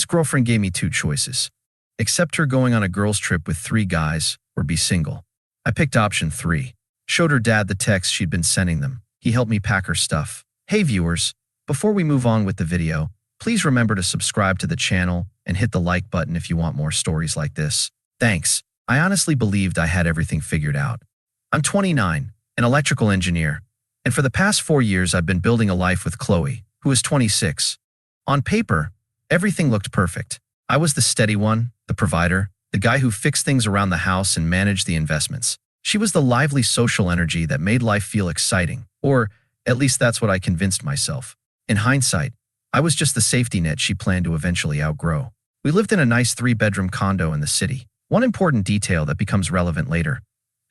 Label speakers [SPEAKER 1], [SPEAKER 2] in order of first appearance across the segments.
[SPEAKER 1] Ex-girlfriend gave me two choices. Accept her going on a girls' trip with 3 guys, or be single. I picked option 3. Showed her dad the text she'd been sending them. He helped me pack her stuff. Hey viewers, before we move on with the video, please remember to subscribe to the channel and hit the like button if you want more stories like this. Thanks. I honestly believed I had everything figured out. I'm 29, an electrical engineer, and for the past 4 years I've been building a life with Chloe, who is 26. On paper, everything looked perfect. I was the steady one, the provider, the guy who fixed things around the house and managed the investments. She was the lively social energy that made life feel exciting, or at least that's what I convinced myself. In hindsight, I was just the safety net she planned to eventually outgrow. We lived in a nice 3-bedroom condo in the city. One important detail that becomes relevant later.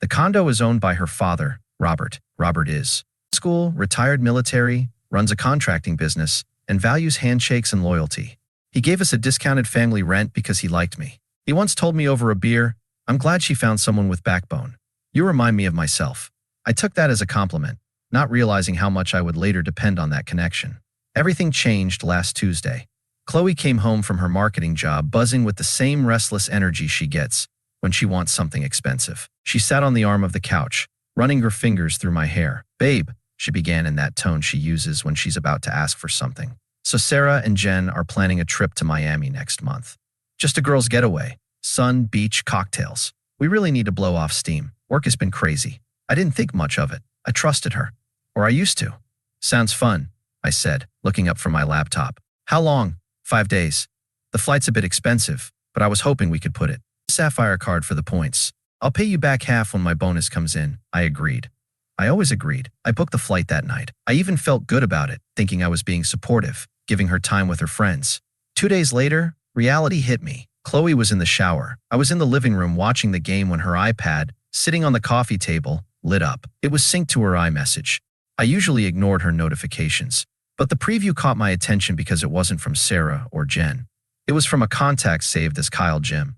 [SPEAKER 1] The condo is owned by her father, Robert. Robert is school, retired military, runs a contracting business, and values handshakes and loyalty. He gave us a discounted family rent because he liked me. He once told me over a beer, "I'm glad she found someone with backbone. You remind me of myself." I took that as a compliment, not realizing how much I would later depend on that connection. Everything changed last Tuesday. Chloe came home from her marketing job buzzing with the same restless energy she gets when she wants something expensive. She sat on the arm of the couch, running her fingers through my hair. "Babe," she began in that tone she uses when she's about to ask for something. "So Sarah and Jen are planning a trip to Miami next month. Just a girls' getaway. Sun, beach, cocktails. We really need to blow off steam. Work has been crazy." I didn't think much of it. I trusted her. Or I used to. "Sounds fun," I said, looking up from my laptop. "How long?" 5 days. "The flight's a bit expensive, but I was hoping we could put it. Sapphire card for the points. I'll pay you back half when my bonus comes in." I agreed. I always agreed. I booked the flight that night. I even felt good about it, thinking I was being supportive, giving her time with her friends. 2 days later, reality hit me. Chloe was in the shower. I was in the living room watching the game when her iPad, sitting on the coffee table, lit up. It was synced to her iMessage. I usually ignored her notifications, but the preview caught my attention because it wasn't from Sarah or Jen. It was from a contact saved as Kyle Jim.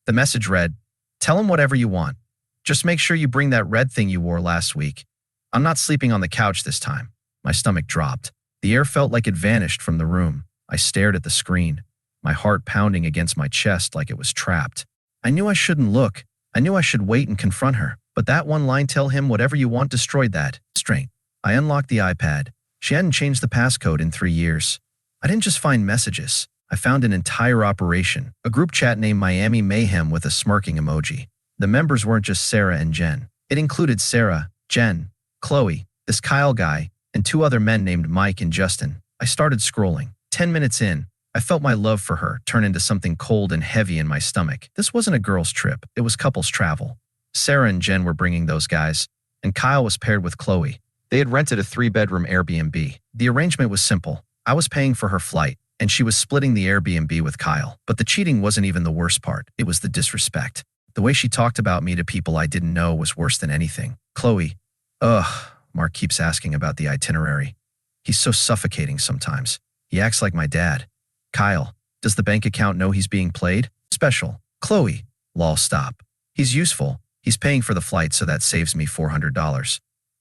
[SPEAKER 1] The message read, "Tell him whatever you want. Just make sure you bring that red thing you wore last week. I'm not sleeping on the couch this time." My stomach dropped. The air felt like it vanished from the room. I stared at the screen, my heart pounding against my chest like it was trapped. I knew I shouldn't look. I knew I should wait and confront her. But that one line, "Tell him whatever you want," destroyed that strength. I unlocked the iPad. She hadn't changed the passcode in 3 years. I didn't just find messages. I found an entire operation, a group chat named Miami Mayhem with a smirking emoji. The members weren't just Sarah and Jen. It included Sarah, Jen, Chloe, this Kyle guy, and 2 other men named Mike and Justin. I started scrolling. 10 minutes in, I felt my love for her turn into something cold and heavy in my stomach. This wasn't a girls' trip. It was couples travel. Sarah and Jen were bringing those guys, and Kyle was paired with Chloe. They had rented a 3-bedroom Airbnb. The arrangement was simple. I was paying for her flight, and she was splitting the Airbnb with Kyle. But the cheating wasn't even the worst part. It was the disrespect. The way she talked about me to people I didn't know was worse than anything. "Chloe, ugh, Mark keeps asking about the itinerary. He's so suffocating sometimes. He acts like my dad. Kyle, does the bank account know he's being played? Special. Chloe, lol, stop. He's useful. He's paying for the flight, so that saves me $400.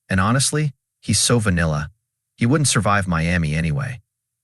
[SPEAKER 1] And honestly, he's so vanilla. He wouldn't survive Miami anyway.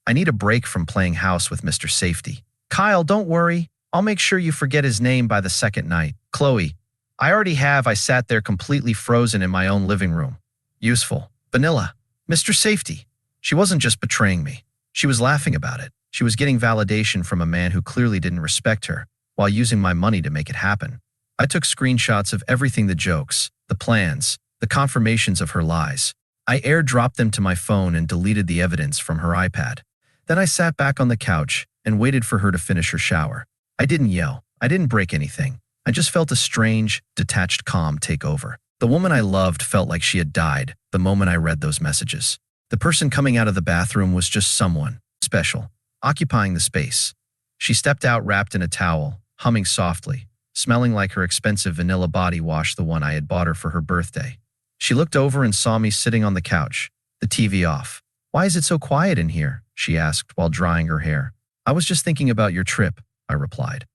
[SPEAKER 1] I need a break from playing house with Mr. Safety. Kyle, don't worry. I'll make sure you forget his name by the second night. Chloe, I already have. I sat there completely frozen in my own living room. Useful. Vanilla. Mr. Safety. She wasn't just betraying me. She was laughing about it. She was getting validation from a man who clearly didn't respect her, while using my money to make it happen. I took screenshots of everything, the jokes, the plans, the confirmations of her lies. I airdropped them to my phone and deleted the evidence from her iPad. Then I sat back on the couch and waited for her to finish her shower. I didn't yell. I didn't break anything. I just felt a strange, detached calm take over. The woman I loved felt like she had died the moment I read those messages. The person coming out of the bathroom was just someone special, occupying the space. She stepped out wrapped in a towel, humming softly, smelling like her expensive vanilla body wash, the one I had bought her for her birthday. She looked over and saw me sitting on the couch, the TV off. "Why is it so quiet in here?" she asked while drying her hair. "I was just thinking about your trip," I replied.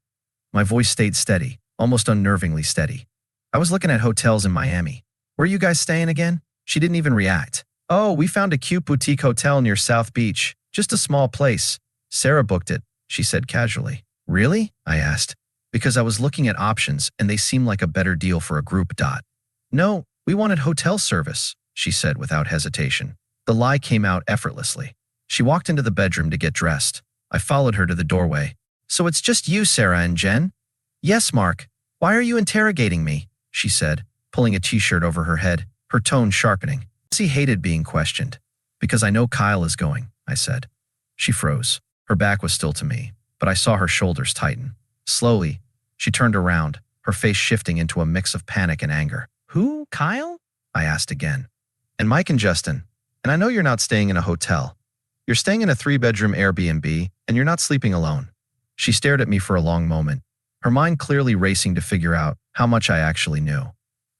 [SPEAKER 1] My voice stayed steady, almost unnervingly steady. "I was looking at hotels in Miami. Where are you guys staying again?" She didn't even react. "Oh, we found a cute boutique hotel near South Beach. Just a small place. Sarah booked it. she said casually. Really? I asked, because I was looking at options and they seemed like a better deal for a group. No, we wanted hotel service, she said without hesitation. The lie came out effortlessly. She walked into the bedroom to get dressed. I followed her to the doorway. So it's just you, Sarah and Jen? Yes, Mark. Why are you interrogating me? She said, pulling a t-shirt over her head, her tone sharpening. She hated being questioned. Because I know Kyle is going, I said. She froze. Her back was still to me, but I saw her shoulders tighten. Slowly, she turned around, her face shifting into a mix of panic and anger. Who, Kyle? I asked again. And Mike and Justin. And I know you're not staying in a hotel. You're staying in a 3-bedroom Airbnb, and you're not sleeping alone. She stared at me for a long moment, her mind clearly racing to figure out how much I actually knew.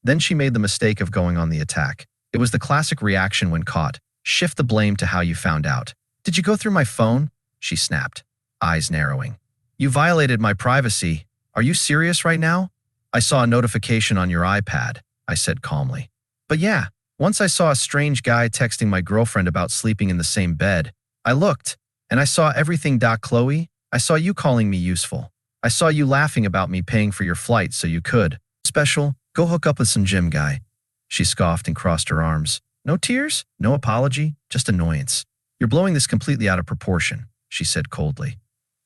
[SPEAKER 1] Then she made the mistake of going on the attack. It was the classic reaction when caught. Shift the blame to how you found out. Did you go through my phone? She snapped, eyes narrowing. You violated my privacy. Are you serious right now? I saw a notification on your iPad, I said calmly. But yeah, once I saw a strange guy texting my girlfriend about sleeping in the same bed. I looked, and I saw everything. Chloe, I saw you calling me useful. I saw you laughing about me paying for your flight so you could. Special, go hook up with some gym guy. She scoffed and crossed her arms. No tears, no apology, just annoyance. You're blowing this completely out of proportion, she said coldly.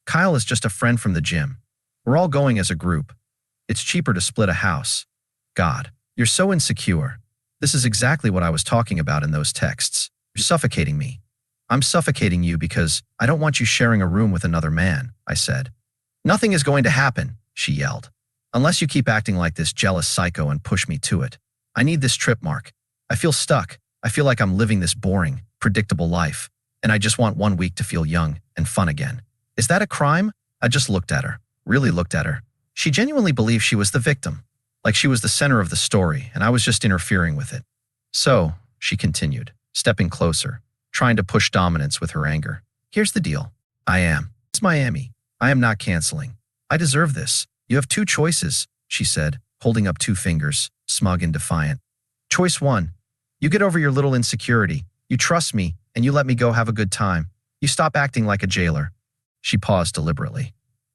[SPEAKER 1] Kyle is just a friend from the gym. We're all going as a group. It's cheaper to split a house. God, you're so insecure. This is exactly what I was talking about in those texts. You're suffocating me. I'm suffocating you because I don't want you sharing a room with another man, I said. Nothing is going to happen, she yelled. Unless you keep acting like this jealous psycho and push me to it. I need this trip, Mark. I feel stuck. I feel like I'm living this boring, predictable life, and I just want 1 week to feel young and fun again. Is that a crime? I just looked at her, really looked at her. She genuinely believed she was the victim, like she was the center of the story, and I was just interfering with it. So, she continued, stepping closer, trying to push dominance with her anger. Here's the deal. It's Miami. I am not canceling. I deserve this. You have 2 choices, she said, holding up 2 fingers, smug and defiant. Choice 1. You get over your little insecurity. You trust me, and you let me go have a good time. You stop acting like a jailer. She paused deliberately.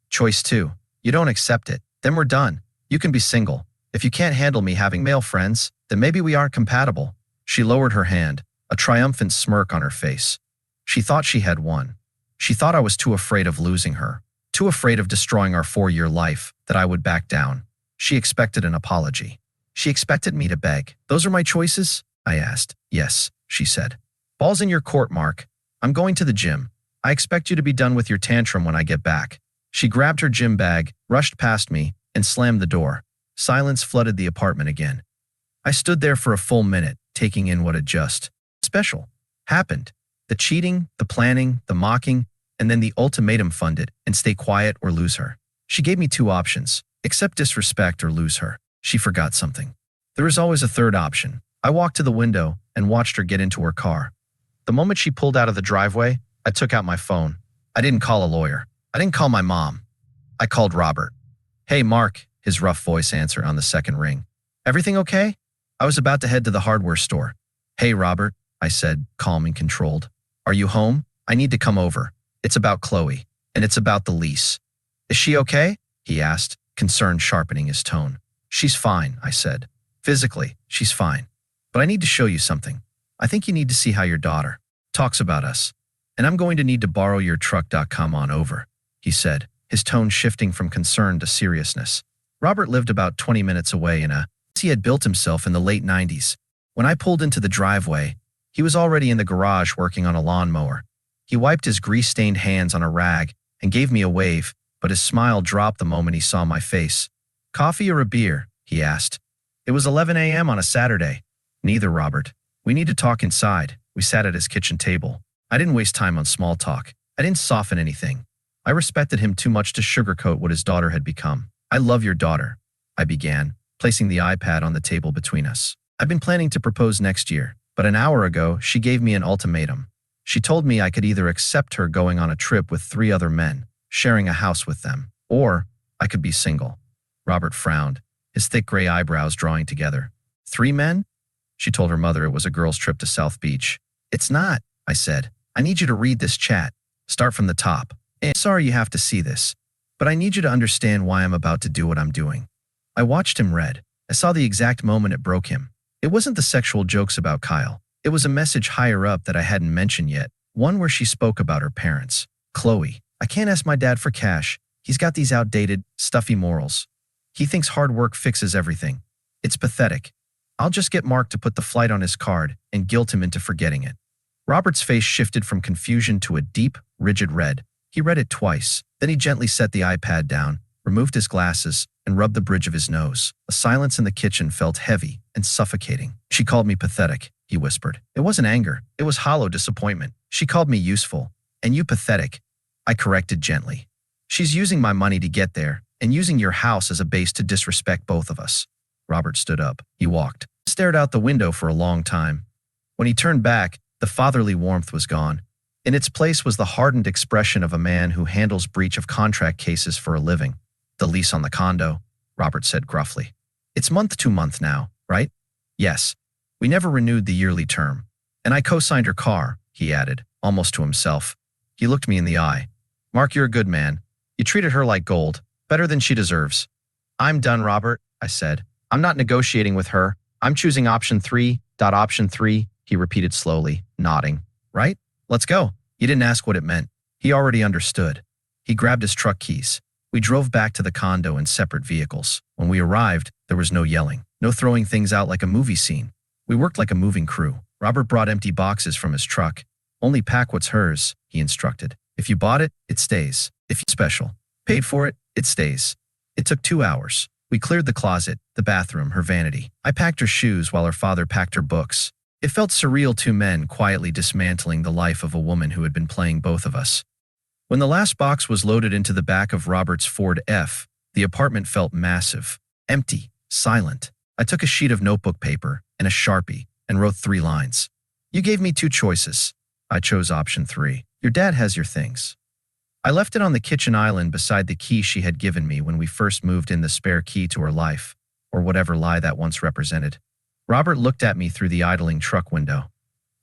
[SPEAKER 1] Choice 2. You don't accept it. Then we're done. You can be single. If you can't handle me having male friends, then maybe we aren't compatible. She lowered her hand, a triumphant smirk on her face. She thought she had won. She thought I was too afraid of losing her, too afraid of destroying our 4-year life, that I would back down. She expected an apology. She expected me to beg. Those are my choices? I asked. Yes, she said. Ball's in your court, Mark. I'm going to the gym. I expect you to be done with your tantrum when I get back. She grabbed her gym bag, rushed past me, and slammed the door. Silence flooded the apartment again. I stood there for a full minute, taking in what had just special happened. The cheating, the planning, the mocking, and then the ultimatum: fund it and stay quiet or lose her. She gave me 2 options: accept disrespect or lose her. She forgot something. There is always a third option. I walked to the window and watched her get into her car. The moment she pulled out of the driveway, I took out my phone. I didn't call a lawyer. I didn't call my mom. I called Robert. Hey, Mark, his rough voice answered on the second ring. Everything okay? I was about to head to the hardware store. Hey, Robert, I said, calm and controlled. Are you home? I need to come over. It's about Chloe, and it's about the lease. Is she okay? He asked, concern sharpening his tone. She's fine, I said. Physically, she's fine. But I need to show you something. I think you need to see how your daughter talks about us. And I'm going to need to borrow your truck. Come on over, he said, his tone shifting from concern to seriousness. Robert lived about 20 minutes away in a house he had built himself in the late 90s. When I pulled into the driveway, he was already in the garage working on a lawnmower. He wiped his grease-stained hands on a rag and gave me a wave, but his smile dropped the moment he saw my face. Coffee or a beer? He asked. It was 11 a.m. on a Saturday. Neither, Robert. We need to talk inside. We sat at his kitchen table. I didn't waste time on small talk. I didn't soften anything. I respected him too much to sugarcoat what his daughter had become. I love your daughter, I began, placing the iPad on the table between us. I've been planning to propose next year, but an hour ago, she gave me an ultimatum. She told me I could either accept her going on a trip with 3 other men, sharing a house with them, or I could be single. Robert frowned, his thick gray eyebrows drawing together. 3 men? She told her mother it was a girls' trip to South Beach. It's not, I said. I need you to read this chat. Start from the top. And sorry you have to see this, but I need you to understand why I'm about to do what I'm doing. I watched him read. I saw the exact moment it broke him. It wasn't the sexual jokes about Kyle. It was a message higher up that I hadn't mentioned yet, one where she spoke about her parents. Chloe, I can't ask my dad for cash. He's got these outdated, stuffy morals. He thinks hard work fixes everything. It's pathetic. I'll just get Mark to put the flight on his card and guilt him into forgetting it. Robert's face shifted from confusion to a deep, rigid red. He read it twice. Then he gently set the iPad down, removed his glasses, and rubbed the bridge of his nose. The silence in the kitchen felt heavy and suffocating. She called me pathetic, he whispered. It wasn't anger. It was hollow disappointment. She called me useful. And you pathetic. I corrected gently. She's using my money to get there, and using your house as a base to disrespect both of us. Robert stood up. He walked, stared out the window for a long time. When he turned back, the fatherly warmth was gone. In its place was the hardened expression of a man who handles breach of contract cases for a living. The lease on the condo, Robert said gruffly. It's month to month now, right? Yes. We never renewed the yearly term. And I co-signed her car, he added, almost to himself. He looked me in the eye. Mark, you're a good man. You treated her like gold, better than she deserves. I'm done, Robert, I said. I'm not negotiating with her. I'm choosing option 3. Option 3, he repeated slowly, nodding. Right? Let's go. He didn't ask what it meant. He already understood. He grabbed his truck keys. We drove back to the condo in separate vehicles. When we arrived, there was no yelling, no throwing things out like a movie scene. We worked like a moving crew. Robert brought empty boxes from his truck. Only pack what's hers, he instructed. If you bought it, it stays. If you special, paid for it, it stays. It took 2 hours. We cleared the closet, the bathroom, her vanity. I packed her shoes while her father packed her books. It felt surreal, two men quietly dismantling the life of a woman who had been playing both of us. When the last box was loaded into the back of Robert's Ford F, the apartment felt massive, empty, silent. I took a sheet of notebook paper and a Sharpie and wrote 3 lines. You gave me 2 choices. I chose option 3. Your dad has your things. I left it on the kitchen island beside the key she had given me when we first moved in, the spare key to her life, or whatever lie that once represented. Robert looked at me through the idling truck window.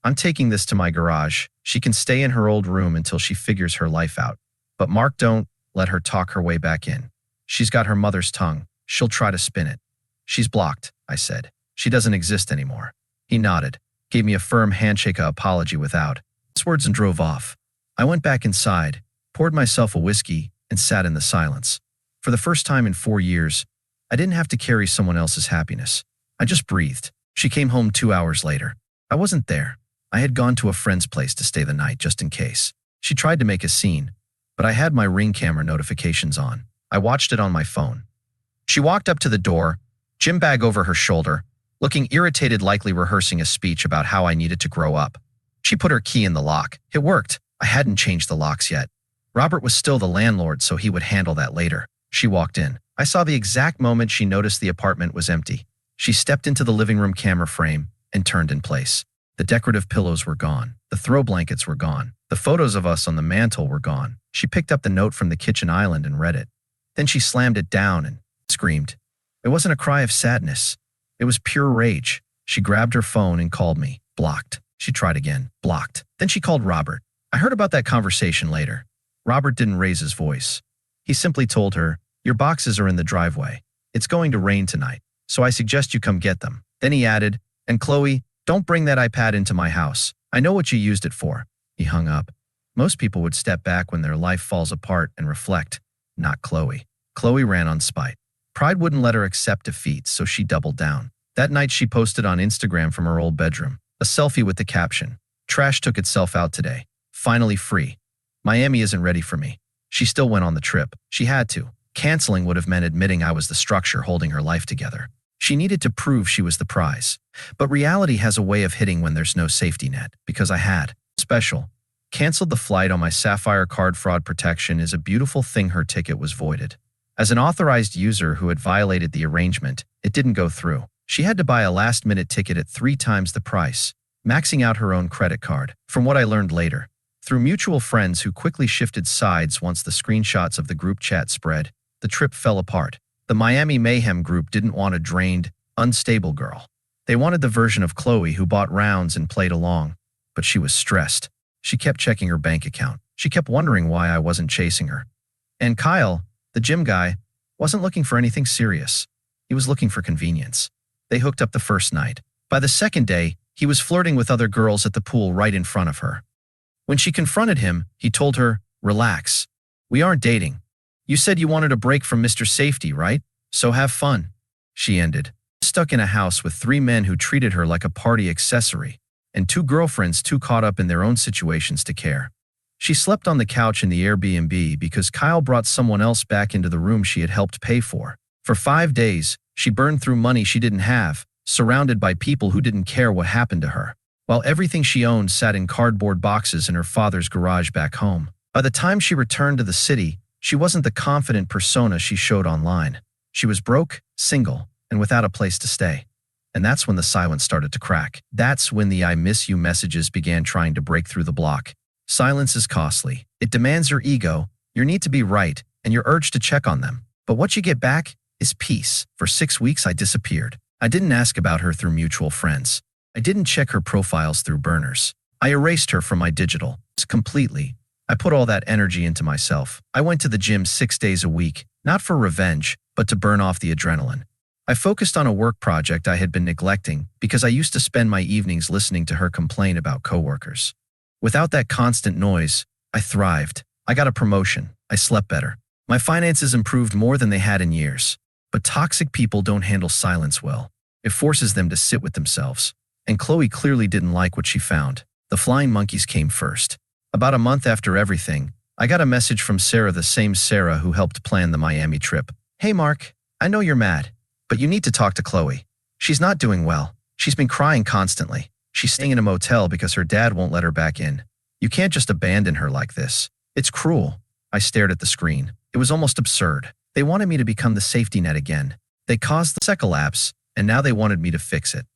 [SPEAKER 1] I'm taking this to my garage. She can stay in her old room until she figures her life out. But Mark, don't let her talk her way back in. She's got her mother's tongue. She'll try to spin it. She's blocked, I said. She doesn't exist anymore. He nodded, gave me a firm handshake apology without words and drove off. I went back inside, poured myself a whiskey, and sat in the silence. For the first time in 4 years, I didn't have to carry someone else's happiness. I just breathed. She came home 2 hours later. I wasn't there. I had gone to a friend's place to stay the night just in case. She tried to make a scene, but I had my Ring camera notifications on. I watched it on my phone. She walked up to the door, gym bag over her shoulder, looking irritated, likely rehearsing a speech about how I needed to grow up. She put her key in the lock. It worked. I hadn't changed the locks yet. Robert was still the landlord, so he would handle that later. She walked in. I saw the exact moment she noticed the apartment was empty. She stepped into the living room camera frame and turned in place. The decorative pillows were gone. The throw blankets were gone. The photos of us on the mantle were gone. She picked up the note from the kitchen island and read it. Then she slammed it down and screamed. It wasn't a cry of sadness. It was pure rage. She grabbed her phone and called me. Blocked. She tried again. Blocked. Then she called Robert. I heard about that conversation later. Robert didn't raise his voice. He simply told her, your boxes are in the driveway. It's going to rain tonight, so I suggest you come get them. Then he added, and Chloe, don't bring that iPad into my house. I know what you used it for. He hung up. Most people would step back when their life falls apart and reflect. Not Chloe. Chloe ran on spite. Pride wouldn't let her accept defeat, so she doubled down. That night she posted on Instagram from her old bedroom. A selfie with the caption, trash took itself out today. Finally free. Miami isn't ready for me. She still went on the trip. She had to. Canceling would have meant admitting I was the structure holding her life together. She needed to prove she was the prize. But reality has a way of hitting when there's no safety net, because I had. Special. Canceled the flight on my Sapphire card. Fraud protection is a beautiful thing. Her ticket was voided. As an authorized user who had violated the arrangement, it didn't go through. She had to buy a last-minute ticket at 3 times the price, maxing out her own credit card. From what I learned later, through mutual friends who quickly shifted sides once the screenshots of the group chat spread, the trip fell apart. The Miami Mayhem group didn't want a drained, unstable girl. They wanted the version of Chloe who bought rounds and played along. But she was stressed. She kept checking her bank account. She kept wondering why I wasn't chasing her. And Kyle, the gym guy, wasn't looking for anything serious. He was looking for convenience. They hooked up the first night. By the second day, he was flirting with other girls at the pool right in front of her. When she confronted him, he told her, "Relax. We aren't dating. You said you wanted a break from Mr. Safety, right? So have fun." She ended. Stuck in a house with 3 men who treated her like a party accessory, and 2 girlfriends too caught up in their own situations to care. She slept on the couch in the Airbnb because Kyle brought someone else back into the room she had helped pay for. For 5 days, she burned through money she didn't have, surrounded by people who didn't care what happened to her, while everything she owned sat in cardboard boxes in her father's garage back home. By the time she returned to the city, she wasn't the confident persona she showed online. She was broke, single, and without a place to stay. And that's when the silence started to crack. That's when the "I miss you" messages began trying to break through the block. Silence is costly. It demands your ego, your need to be right, and your urge to check on them. But what you get back is peace. For 6 weeks, I disappeared. I didn't ask about her through mutual friends. I didn't check her profiles through burners. I erased her from my digital completely. I put all that energy into myself. I went to the gym 6 days a week, not for revenge, but to burn off the adrenaline. I focused on a work project I had been neglecting because I used to spend my evenings listening to her complain about coworkers. Without that constant noise, I thrived. I got a promotion. I slept better. My finances improved more than they had in years. But toxic people don't handle silence well. It forces them to sit with themselves. And Chloe clearly didn't like what she found. The flying monkeys came first. About a month after everything, I got a message from Sarah, the same Sarah who helped plan the Miami trip. "Hey Mark, I know you're mad, but you need to talk to Chloe. She's not doing well. She's been crying constantly. She's staying in a motel because her dad won't let her back in. You can't just abandon her like this. It's cruel." I stared at the screen. It was almost absurd. They wanted me to become the safety net again. They caused the collapse, and now they wanted me to fix it.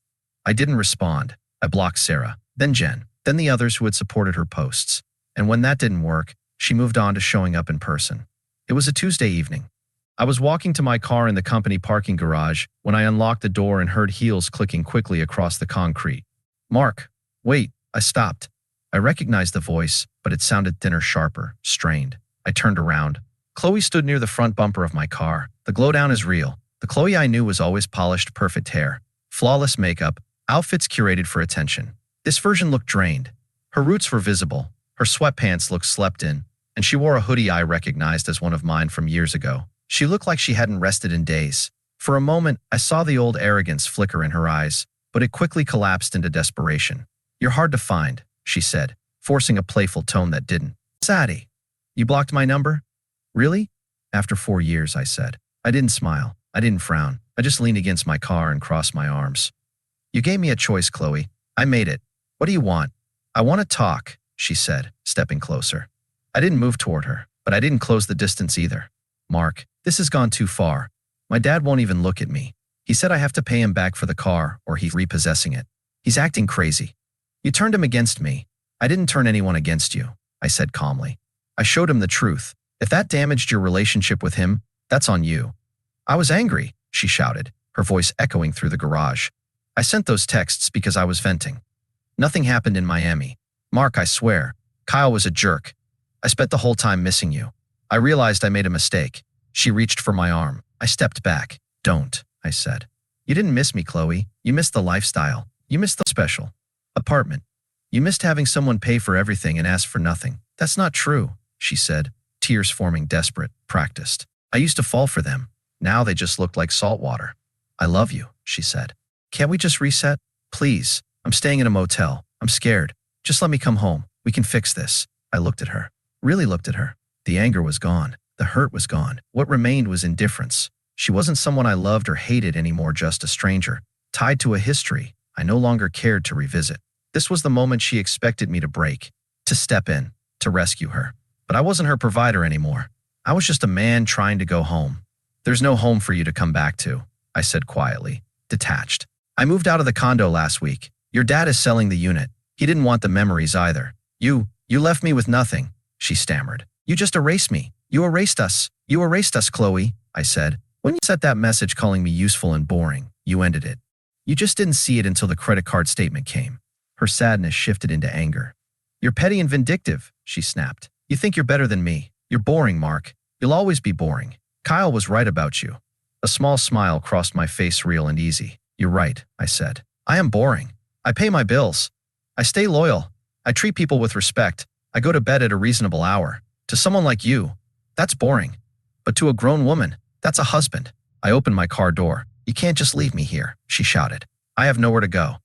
[SPEAKER 1] I didn't respond. I blocked Sarah, then Jen, then the others who had supported her posts. And when that didn't work, she moved on to showing up in person. It was a Tuesday evening. I was walking to my car in the company parking garage when I unlocked the door and heard heels clicking quickly across the concrete. "Mark, wait," I stopped. I recognized the voice, but it sounded thinner, sharper, strained. I turned around. Chloe stood near the front bumper of my car. The glow down is real. The Chloe I knew was always polished, perfect hair, flawless makeup, outfits curated for attention. This version looked drained. Her roots were visible. Her sweatpants looked slept in, and she wore a hoodie I recognized as one of mine from years ago. She looked like she hadn't rested in days. For a moment, I saw the old arrogance flicker in her eyes, but it quickly collapsed into desperation. "You're hard to find," she said, forcing a playful tone that didn't. "Sadie, you blocked my number?" "Really?" "After 4 years," I said. I didn't smile. I didn't frown. I just leaned against my car and crossed my arms. "You gave me a choice, Chloe. I made it. What do you want?" "I want to talk," she said, stepping closer. I didn't move toward her, but I didn't close the distance either. "Mark, this has gone too far. My dad won't even look at me. He said I have to pay him back for the car or he's repossessing it. He's acting crazy. You turned him against me. I didn't turn anyone against you," I said calmly. I showed him the truth. "If that damaged your relationship with him, that's on you." "I was angry," she shouted, her voice echoing through the garage. "I sent those texts because I was venting. Nothing happened in Miami. Mark, I swear, Kyle was a jerk. I spent the whole time missing you. I realized I made a mistake." She reached for my arm. I stepped back. "Don't," I said. "You didn't miss me, Chloe. You missed the lifestyle. You missed the special apartment. You missed having someone pay for everything and ask for nothing." "That's not true," she said, tears forming desperate, practiced. "I used to fall for them. Now they just looked like salt water." "I love you," she said. "Can't we just reset? Please. I'm staying in a motel. I'm scared. Just let me come home. We can fix this." I looked at her. Really looked at her. The anger was gone. The hurt was gone. What remained was indifference. She wasn't someone I loved or hated anymore, just a stranger, tied to a history I no longer cared to revisit. This was the moment she expected me to break, to step in, to rescue her. But I wasn't her provider anymore. I was just a man trying to go home. "There's no home for you to come back to," I said quietly, detached. "I moved out of the condo last week. Your dad is selling the unit. He didn't want the memories either. You left me with nothing," she stammered. "You just erased me. You erased us. You erased us, Chloe," I said. "When you sent that message calling me useful and boring, you ended it. You just didn't see it until the credit card statement came." Her sadness shifted into anger. "You're petty and vindictive," she snapped. You think you're better than me. You're boring, Mark. You'll always be boring. Kyle was right about you. A small smile crossed my face, real and easy. You're right, I said. I am boring. I pay my bills. I stay loyal. I treat people with respect. I go to bed at a reasonable hour. To someone like you, that's boring. But to a grown woman, that's a husband. I opened my car door. You can't just leave me here, she shouted. I have nowhere to go.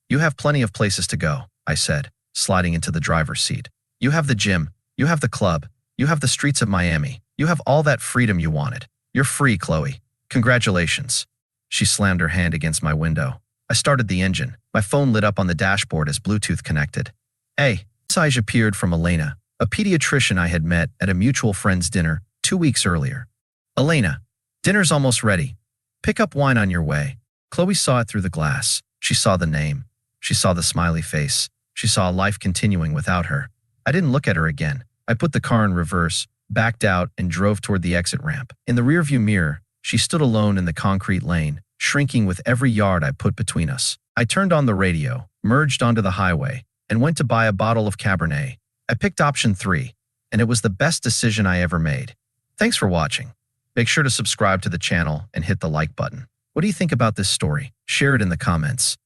[SPEAKER 1] You have plenty of places to go, I said, sliding into the driver's seat. You have the gym. You have the club. You have the streets of Miami. You have all that freedom you wanted. You're free, Chloe. Congratulations. She slammed her hand against my window. I started the engine. My phone lit up on the dashboard as Bluetooth connected. A message appeared from Elena, a pediatrician I had met at a mutual friend's dinner 2 weeks earlier. Elena, dinner's almost ready. Pick up wine on your way. Chloe saw it through the glass. She saw the name. She saw the smiley face. She saw life continuing without her. I didn't look at her again. I put the car in reverse, backed out, and drove toward the exit ramp. In the rearview mirror, she stood alone in the concrete lane, shrinking with every yard I put between us. I turned on the radio, merged onto the highway, and went to buy a bottle of Cabernet. I picked option 3, and it was the best decision I ever made. Thanks for watching. Make sure to subscribe to the channel and hit the like button. What do you think about this story? Share it in the comments.